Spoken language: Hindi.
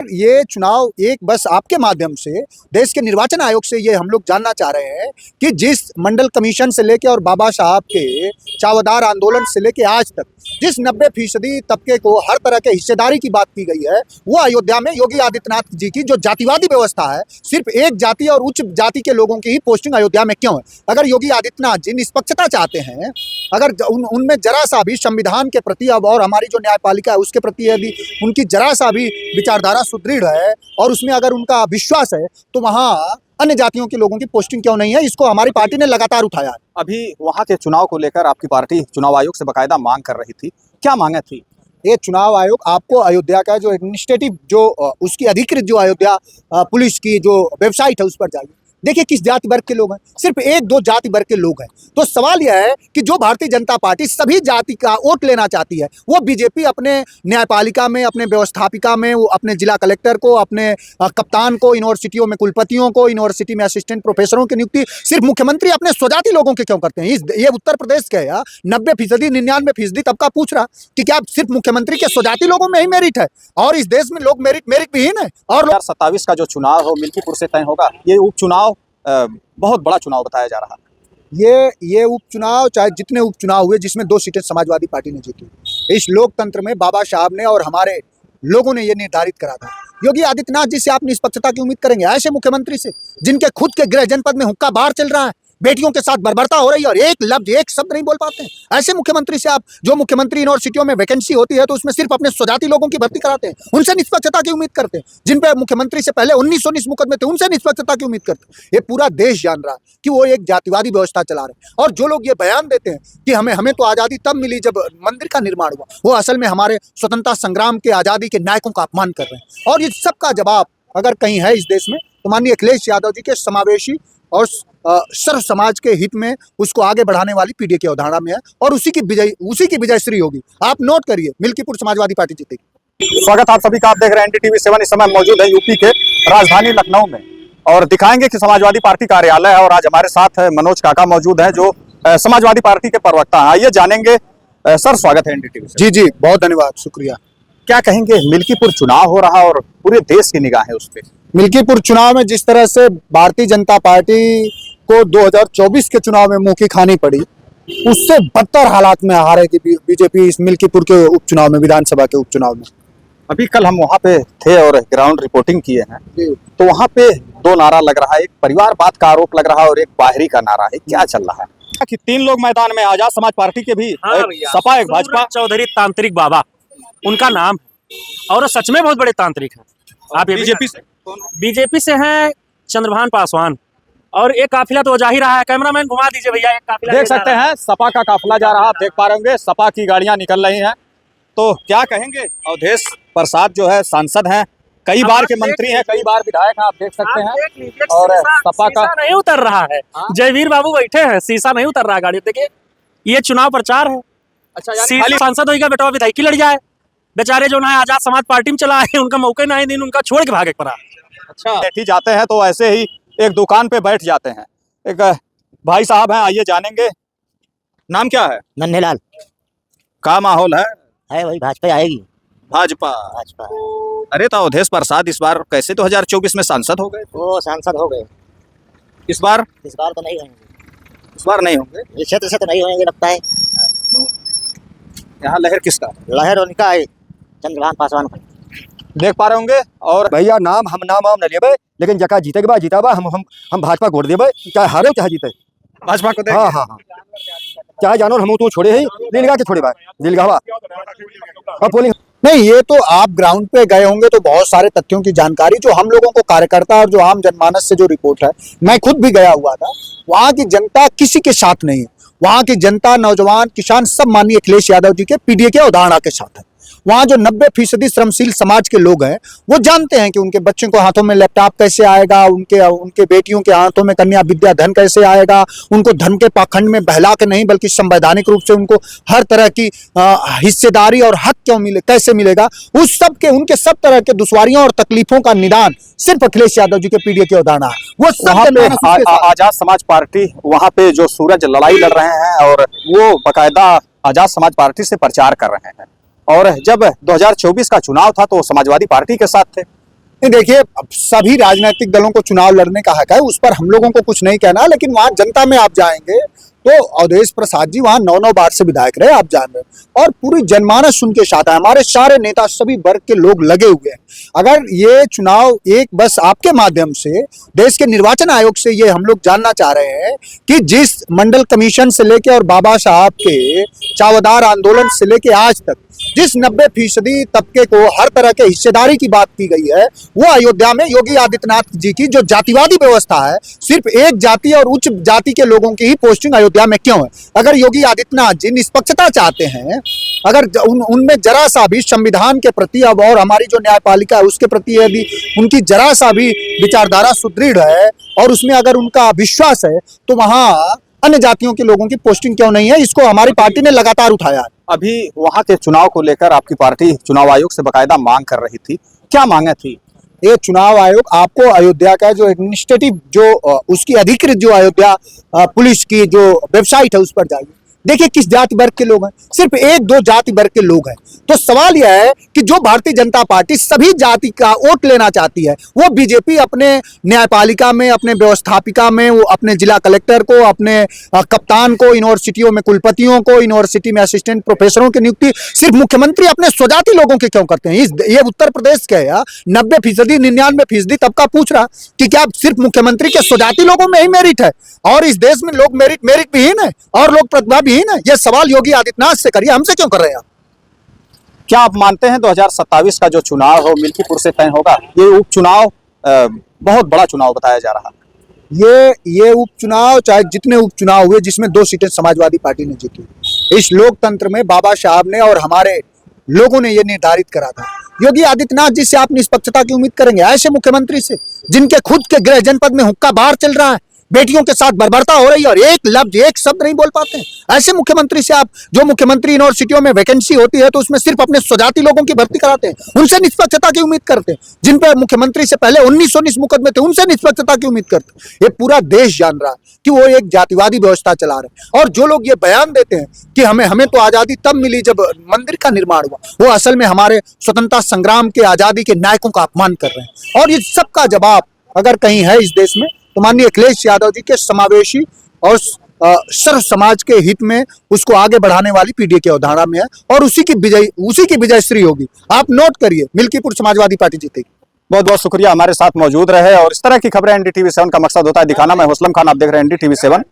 ये चुनाव एक बस आपके माध्यम से देश के निर्वाचन आयोग से ये हम लोग जानना चाह रहे हैं कि जिस मंडल कमीशन से लेके और बाबा साहब के चावदार आंदोलन से लेके आज तक जिस 90% तबके को हर तरह के हिस्सेदारी की बात की गई है, वो अयोध्या में योगी आदित्यनाथ जी की जो जातिवादी व्यवस्था है, सिर्फ एक जाति और उच्च जाति के लोगों की ही पोस्टिंग अयोध्या में क्यों है? अगर योगी आदित्यनाथ जी निष्पक्षता चाहते हैं, अगर उनमें जरा सा भी संविधान के प्रति अब और हमारी जो न्यायपालिका है उसके प्रति यदि उनकी जरा सा भी विचारधारा सुदृढ़ है और उसमें अगर उनका विश्वास है, तो वहाँ अन्य जातियों के लोगों की पोस्टिंग क्यों नहीं है? इसको हमारी पार्टी ने लगातार उठाया है। अभी वहाँ के चुनाव को लेकर आपकी पार्टी चुनाव आयोग से बाकायदा मांग कर रही थी, क्या मांगे थी? ये चुनाव आयोग आपको अयोध्या का जो एडमिनिस्ट्रेटिव जो उसकी अधिकृत जो अयोध्या पुलिस की जो वेबसाइट है उस पर जाइए, देखिए किस जाति वर्ग के लोग हैं, सिर्फ एक दो जाति वर्ग के लोग हैं। तो सवाल यह है कि जो भारतीय जनता पार्टी सभी जाति का वोट लेना चाहती है, वो बीजेपी अपने न्यायपालिका में, अपने व्यवस्थापिका में, वो अपने जिला कलेक्टर को, अपने कप्तान को, यूनिवर्सिटियों में कुलपतियों को, यूनिवर्सिटी में असिस्टेंट प्रोफेसरों की नियुक्ति सिर्फ मुख्यमंत्री अपने स्वजाति लोगों के क्यों करते हैं? ये उत्तर प्रदेश का या 90% 99% तबका पूछ रहा कि क्या सिर्फ मुख्यमंत्री के स्वजाति लोगों में ही मेरिट है और इस देश में लोग मेरिट विहीन है? और 2027 का जो चुनाव हो मिल्कीपुर से तय होगा, ये उपचुनाव बहुत बड़ा चुनाव बताया जा रहा है। ये उपचुनाव, चाहे जितने उपचुनाव हुए जिसमें 2 सीटें समाजवादी पार्टी ने जीती, इस लोकतंत्र में बाबा साहब ने और हमारे लोगों ने ये निर्धारित करा था। योगी आदित्यनाथ जी से आप निष्पक्षता की उम्मीद करेंगे? ऐसे मुख्यमंत्री से जिनके खुद के गृह जनपद में हुक्का बार चल रहा है, बेटियों के साथ बर्बरता हो रही है और एक लफ्ज एक शब्द नहीं बोल पाते हैं, ऐसे मुख्यमंत्री से आप, जो मुख्यमंत्री यूनिवर्सिटियों में वैकेंसी होती है तो उसमें सिर्फ अपने स्वजाति लोगों की भर्ती कराते हैं, उनसे निष्पक्षता की उम्मीद करते हैं? जिन पे मुख्यमंत्री से पहले 1919 मुकदमे थे, उनसे निष्पक्षता की उम्मीद करते हैं? ये पूरा देश जान रहा है कि वो एक जातिवादी व्यवस्था चला रहे हैं। और जो लोग ये बयान देते हैं कि हमें तो आज़ादी तब मिली जब मंदिर का निर्माण हुआ, वो असल में हमारे स्वतंत्रता संग्राम के, आज़ादी के नायकों का अपमान कर रहे हैं। और इस सबका जवाब अगर कहीं है इस देश में, तो माननीय अखिलेश यादव जी के समावेशी और सर्व समाज के हित में उसको आगे बढ़ाने वाली पीडीए की अवधारणा में है और उसी की विजयश्री होगी। आप नोट करिए, मिल्कीपुर समाजवादी पार्टी जीतेगी। स्वागत आप सभी का, आप देख रहे हैं एनडीटीवी 7। इस समय मौजूद है यूपी के राजधानी लखनऊ में और दिखाएंगे कि समाजवादी पार्टी कार्यालय है और आज हमारे साथ मनोज काका मौजूद है जो समाजवादी पार्टी के प्रवक्ता हैं। आइए जानेंगे। सर, स्वागत है एनडीटीवी से। जी, बहुत धन्यवाद, शुक्रिया। क्या कहेंगे, मिल्कीपुर चुनाव हो रहा और पूरे देश की निगाह है उस पर? मिल्कीपुर चुनाव में जिस तरह से भारतीय जनता पार्टी को 2024 के चुनाव में मुंह की खानी पड़ी, उससे बदतर हालात में हारेगी बीजेपी इस मिल्कीपुर के उपचुनाव में, विधानसभा के उपचुनाव में। अभी कल हम वहाँ पे थे और ग्राउंड रिपोर्टिंग किए हैं, तो वहाँ पे 2 नारा लग रहा है, एक परिवारवाद का आरोप लग रहा है और एक बाहरी का नारा है। क्या चल रहा है कि 3 लोग मैदान में, आजाद समाज पार्टी के भी, सपा, एक भाजपा। चौधरी तांत्रिक बाबा उनका नाम है और सच में बहुत बड़े तांत्रिक हैं। आप बीजेपी से हैं चंद्रभान पासवान और एक काफिला तो जा ही रहा है। कैमरामैन घुमा दीजिए भैया, एक काफिला देख सकते हैं, सपा का काफिला जा रहा है, आप देख पा रहे होंगे, सपा की गाड़ियां निकल रही हैं। तो क्या कहेंगे, अवधेश प्रसाद जो है सांसद हैं, कई बार के मंत्री हैं, कई बार विधायक हैं, आप देख सकते हैं। और सपा का नहीं उतर रहा है, जयवीर बाबू बैठे हैं, शीशा नहीं उतर रहा है गाड़ी। देखिए, ये चुनाव प्रचार है। अच्छा, सांसद होगा बेटा, विधायकी लड़ जाए। बेचारे जो ना आजाद समाज पार्टी में चला है, उनका मौके ना ही दिन, उनका छोड़ के भागे पड़ा। अच्छा, बैठी जाते हैं तो ऐसे ही एक दुकान पे बैठ जाते हैं। एक भाई साहब हैं, आइए जानेंगे। नाम क्या है? नन्हेलाल। क्या माहौल है? वही भाजपा आएगी। भाजपा। अरे तो अवधेश प्रसाद इस बार कैसे 2024 में सांसद हो गए? वो सांसद हो गए। इस बार तो नहीं होंगे। इस बार नहीं होंगे, इस क्षेत्र से तो नहीं होंगे लगता है। यहाँ लहर किसका? लहर उनका है, चंद्रभान पासवान का। देख पा रहे होंगे। और भैया नाम हम न लेबे, लेकिन जगह जीते के बाद जीताबा हम भाजपा को वोट देबे, चाहे हारे चाहे जीते, भाजपा को। हाँ, चाहे जानो हम तो छोड़े ही दिलगा के छोड़े दिलगावा पोलिंग। नहीं, ये तो आप ग्राउंड पे गए होंगे तो बहुत सारे तथ्यों की जानकारी जो हम लोगों को कार्यकर्ता और जो आम जनमानस से जो रिपोर्ट है, मैं खुद भी गया हुआ था। वहाँ की जनता किसी के साथ नहीं है, वहाँ की जनता, नौजवान, किसान सब माननीय अखिलेश यादव जी के पीडीए के अवधारणा के साथ है। वहाँ जो 90% श्रमशील समाज के लोग हैं, वो जानते हैं कि उनके बच्चों को हाथों में लैपटॉप कैसे आएगा, उनके बेटियों के हाथों में कन्या विद्या धन कैसे आएगा, उनको धन के पाखंड में बहला के नहीं बल्कि संवैधानिक रूप से उनको हर तरह की हिस्सेदारी और हक कैसे मिलेगा, उस सब के, उनके सब तरह के दुश्वारियों और तकलीफों का निदान सिर्फ अखिलेश यादव जी के पीडीए की अवधारणा है। वो सब आजाद समाज पार्टी वहाँ पे जो सूरज लड़ाई लड़ रहे हैं और वो बाकायदा आजाद समाज पार्टी से प्रचार कर रहे हैं। और जब 2024 का चुनाव था तो समाजवादी पार्टी के साथ थे, नहीं, देखिए अब सभी राजनीतिक दलों को चुनाव लड़ने का हक है, उस पर हम लोगों को कुछ नहीं कहना, लेकिन वहां जनता में आप जाएंगे तो अवधेश प्रसाद जी वहां 9 बार से विधायक रहे, आप जान रहे हैं, और पूरी जनमानस उनके साथ है, हमारे सारे नेता सभी वर्ग के लोग लगे हुए हैं। अगर ये चुनाव एक बस आपके माध्यम से देश के निर्वाचन आयोग से ये हम लोग जानना चाह रहे हैं कि जिस मंडल कमीशन से लेके और बाबा साहब के चावदार आंदोलन से लेके आज तक जिस 90% तबके को हर तरह के हिस्सेदारी की बात की गई है, वो अयोध्या में योगी आदित्यनाथ जी की जो जातिवादी व्यवस्था है, सिर्फ एक जाति और उच्च जाति के लोगों की ही पोस्टिंग अयोध्या में क्यों है? अगर योगी आदित्यनाथ जी निष्पक्षता चाहते हैं, अगर उनमें जरा सा भी संविधान के प्रति अब और हमारी जो न्यायपालिका है उसके प्रति यदि उनकी जरा सा भी विचारधारा सुदृढ़ है और उसमें अगर उनका विश्वास है, तो वहां अन्य जातियों के लोगों की पोस्टिंग क्यों नहीं है? इसको हमारी पार्टी ने लगातार उठाया है। अभी वहां के चुनाव को लेकर आपकी पार्टी चुनाव आयोग से बकायदा मांग कर रही थी, क्या मांगे थी? ये चुनाव आयोग आपको अयोध्या का जो एडमिनिस्ट्रेटिव जो उसकी अधिकृत जो अयोध्या पुलिस की जो वेबसाइट है उस पर जाइए, देखिए किस जाति वर्ग के लोग हैं, सिर्फ 1-2 जाति वर्ग के लोग हैं। तो सवाल यह है कि जो भारतीय जनता पार्टी सभी जाति का वोट लेना चाहती है, वो बीजेपी अपने न्यायपालिका में, अपने व्यवस्थापिका में, वो अपने जिला कलेक्टर को, अपने कप्तान को, यूनिवर्सिटियों में कुलपतियों को, यूनिवर्सिटी में असिस्टेंट प्रोफेसरों की नियुक्ति सिर्फ मुख्यमंत्री अपने स्वजाति लोगों के क्यों करते हैं? ये उत्तर प्रदेश के 90%, 99% तबका पूछ रहा कि क्या सिर्फ मुख्यमंत्री के स्वजाति लोगों में ही मेरिट है और इस देश में लोग मेरिट विहीन है और लोग प्रतिभा विहीन है? ये सवाल योगी आदित्यनाथ से करिए, हमसे क्यों कर रहे हैं आप? क्या आप मानते हैं 2027 का जो चुनाव हो मिल्कीपुर से तय होगा? ये उपचुनाव बहुत बड़ा चुनाव बताया जा रहा है। ये उपचुनाव, चाहे जितने उपचुनाव हुए जिसमें 2 सीटें समाजवादी पार्टी ने जीती, इस लोकतंत्र में बाबा साहब ने और हमारे लोगों ने ये निर्धारित करा था। योगी आदित्यनाथ जी से आप निष्पक्षता की उम्मीद करेंगे? ऐसे मुख्यमंत्री से जिनके खुद के गृह जनपद में हुक्का बार चल रहा है, बेटियों के साथ बर्बरता हो रही है और एक लफ्ज एक शब्द नहीं बोल पाते हैं, ऐसे मुख्यमंत्री से आप, जो मुख्यमंत्री यूनिवर्सिटियों में वैकेंसी होती है तो उसमें सिर्फ अपने स्वजाति लोगों की भर्ती कराते हैं, उनसे निष्पक्षता की उम्मीद करते हैं? जिन पर मुख्यमंत्री से पहले 1919 मुकदमे थे, उनसे निष्पक्षता की उम्मीद करते हैं? ये पूरा देश जान रहा है कि वो एक जातिवादी व्यवस्था चला रहे हैं। और जो लोग ये बयान देते हैं कि हमें तो आजादी तब मिली जब मंदिर का निर्माण हुआ, वो असल में हमारे स्वतंत्रता संग्राम के, आजादी के नायकों का अपमान कर रहे हैं। और ये सबका जवाब अगर कहीं है इस देश में तो माननीय अखिलेश यादव जी के समावेशी और सर्व समाज के हित में उसको आगे बढ़ाने वाली पीडीए की अवधारणा में है और उसी की विजयश्री होगी। आप नोट करिए, मिल्कीपुर समाजवादी पार्टी जीतेगी। बहुत बहुत शुक्रिया हमारे साथ मौजूद रहे। और इस तरह की खबरें NDTV 7 का मकसद होता है दिखाना। मैं हुस्लम खान, आप देख रहे हैं NDTV 7।